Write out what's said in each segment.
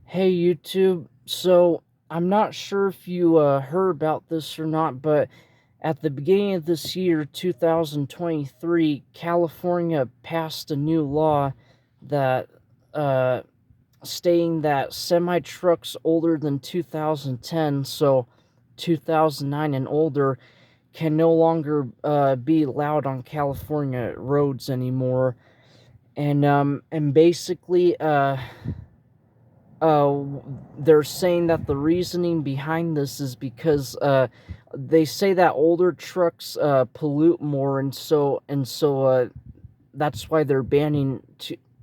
Hey YouTube, so I'm not sure if you heard about this or not, but at the beginning of this year, 2023, California passed a new law that uh, stating that semi trucks older than 2010, so 2009 and older, can no longer be allowed on California roads anymore. And basically, uh they're saying that the reasoning behind this is because they say that older trucks pollute more, and so that's why they're banning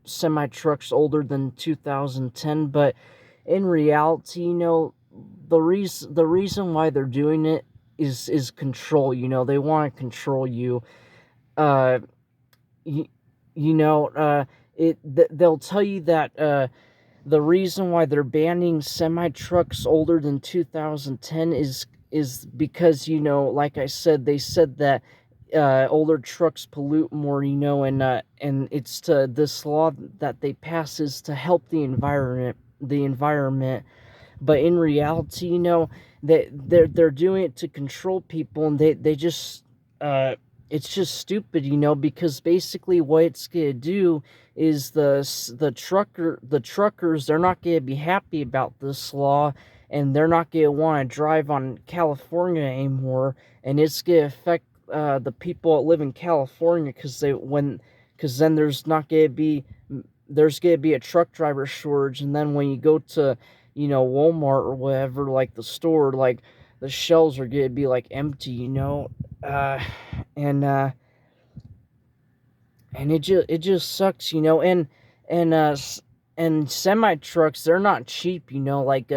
semi trucks older than 2010. But in reality, the reason why they're doing it is control. They want to control you. uh you, you know they'll tell you that the reason why they're banning semi trucks older than 2010 is because, like I said, they said that older trucks pollute more, and it's to this law that they pass is to help the environment. But in reality, they're doing it to control people, and they just it's just stupid, because basically what it's gonna do is the truckers, they're not gonna be happy about this law, and they're not gonna want to drive on California anymore, and it's gonna affect the people that live in California, because then there's gonna be a truck driver shortage, and then when you go to Walmart or whatever, like the store, like the shelves are gonna be like empty, uh, and uh, and it just sucks, and uh, and semi trucks, they're not cheap, like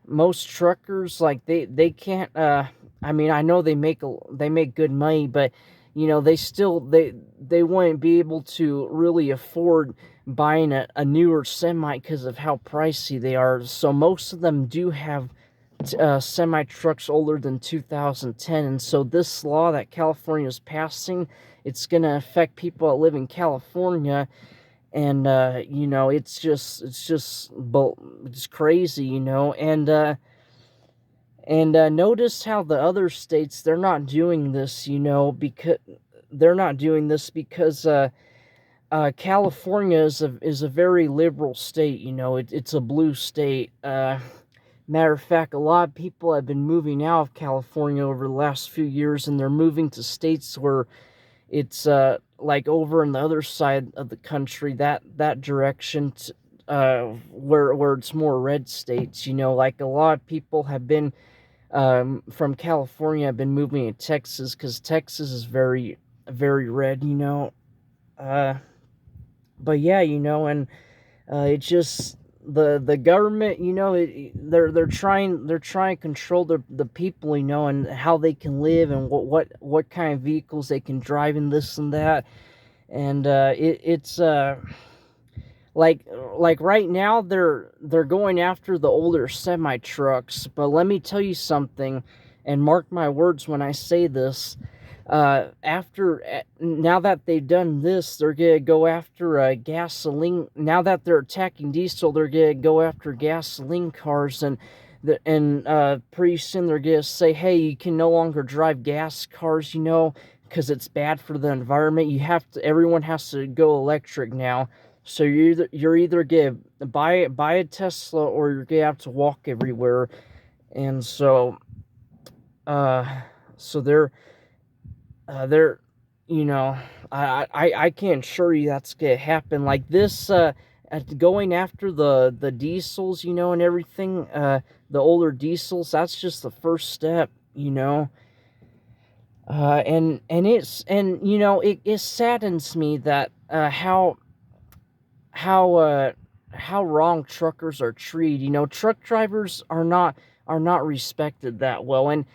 most truckers, like they can't. I mean, I know they make good money, but they wouldn't be able to really afford buying a newer semi because of how pricey they are. So most of them do have semi trucks older than 2010, and so this law that California is passing, it's gonna affect people that live in California. And it's crazy, and notice how the other states, they're not doing this, because California is a very liberal state. It's a blue state. Matter of fact, a lot of people have been moving out of California over the last few years, and they're moving to states where it's like over on the other side of the country, that direction, where it's more red states. Like a lot of people have been from California have been moving to Texas, because Texas is very very red. Uh, but yeah, and it just the government, they're trying to control the people, and how they can live, and what kind of vehicles they can drive, and this and that. And it's like right now they're going after the older semi trucks, but let me tell you something, and mark my words when I say this. After Now that they've done this, they're gonna go after gasoline. Now that they're attacking diesel, they're gonna go after gasoline cars, and pretty soon they're gonna say, hey, you can no longer drive gas cars, because it's bad for the environment. Everyone has to go electric now. So you're either gonna buy a Tesla, or you're gonna have to walk everywhere. And uh so they're you know I can't assure you that's gonna happen like this. Going after the diesels, and everything, the older diesels, that's just the first step. It saddens me that how uh how wrong truckers are treated. Truck drivers are not respected that well, and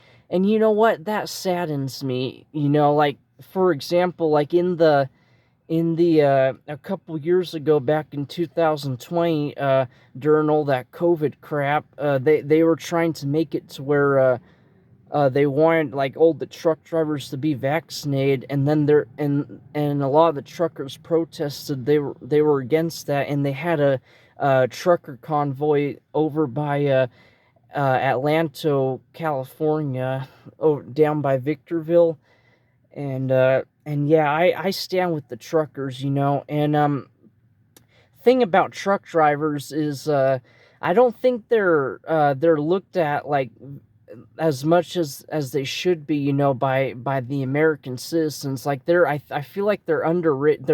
you know what, that saddens me. Like, for example, like in the a couple years ago, back in 2020, during all that COVID crap, they were trying to make it to where they wanted, like, all the truck drivers to be vaccinated, and then and a lot of the truckers protested. They were against that, and they had trucker convoy over by Atlanta, California, down by Victorville, and yeah, I stand with the truckers, you know, and thing about truck drivers is I don't think they're looked at like as much as they should be, you know, by the American citizens. Like I feel like they're underrated.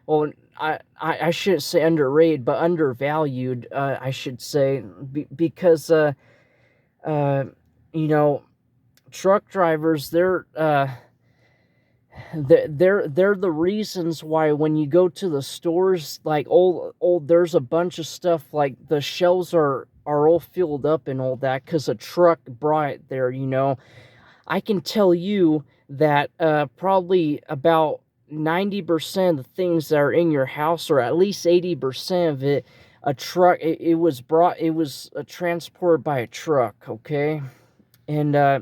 Well, I shouldn't say underrated, but undervalued. I should say because uh, you know, truck drivers they're the reasons why when you go to the stores, like old there's a bunch of stuff, like the shelves are all filled up and all that because a truck brought it there, you know. I can tell you that probably about 90% of the things that are in your house, or at least 80% of it, it was transported by a truck, okay? And I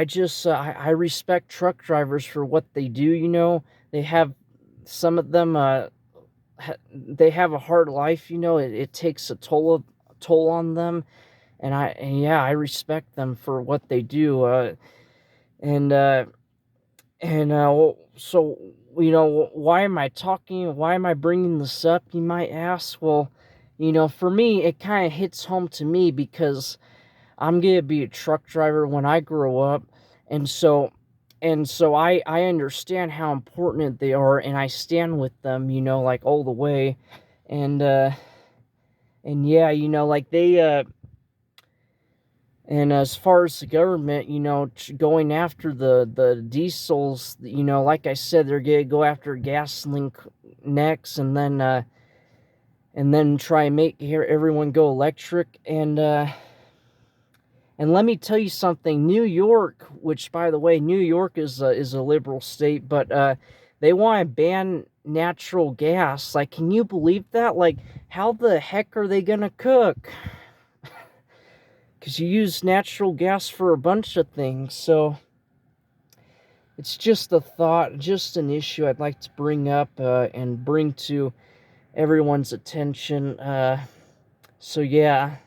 just I respect truck drivers for what they do. You know, they have some of them. They have a hard life. You know, it takes a toll on them, and yeah, I respect them for what they do. And so you know, why am I talking? Why am I bringing this up? You might ask. Well, you know, for me, it kind of hits home to me because I'm gonna be a truck driver when I grow up, and so I understand how important they are, and I stand with them, you know, like all the way, and and yeah, you know, like and as far as the government, you know, going after the diesels, you know, like I said, they're gonna go after gasoline next, and then try and make here everyone go electric, and let me tell you something, New York, which by the way, New York is a liberal state, but they want to ban natural gas. Like, can you believe that? Like, how the heck are they gonna cook? Because you use natural gas for a bunch of things. So it's just a thought, just an issue I'd like to bring up and bring to everyone's attention. So yeah,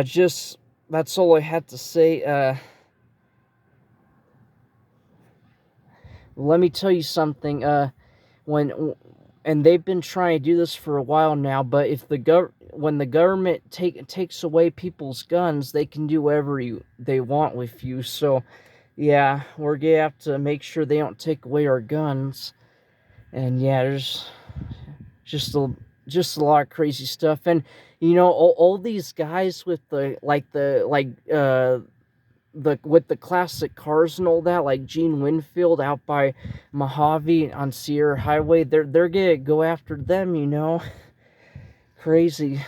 just that's all I had to say. Let me tell you something. When and they've been trying to do this for a while now, but if when the government takes away people's guns, they can do whatever they want with you. So, yeah, we're gonna have to make sure they don't take away our guns. And yeah, there's just a lot of crazy stuff. And you know, all these guys with the with the classic cars and all that, like Gene Winfield out by Mojave on Sierra Highway, they're gonna go after them, you know. Crazy.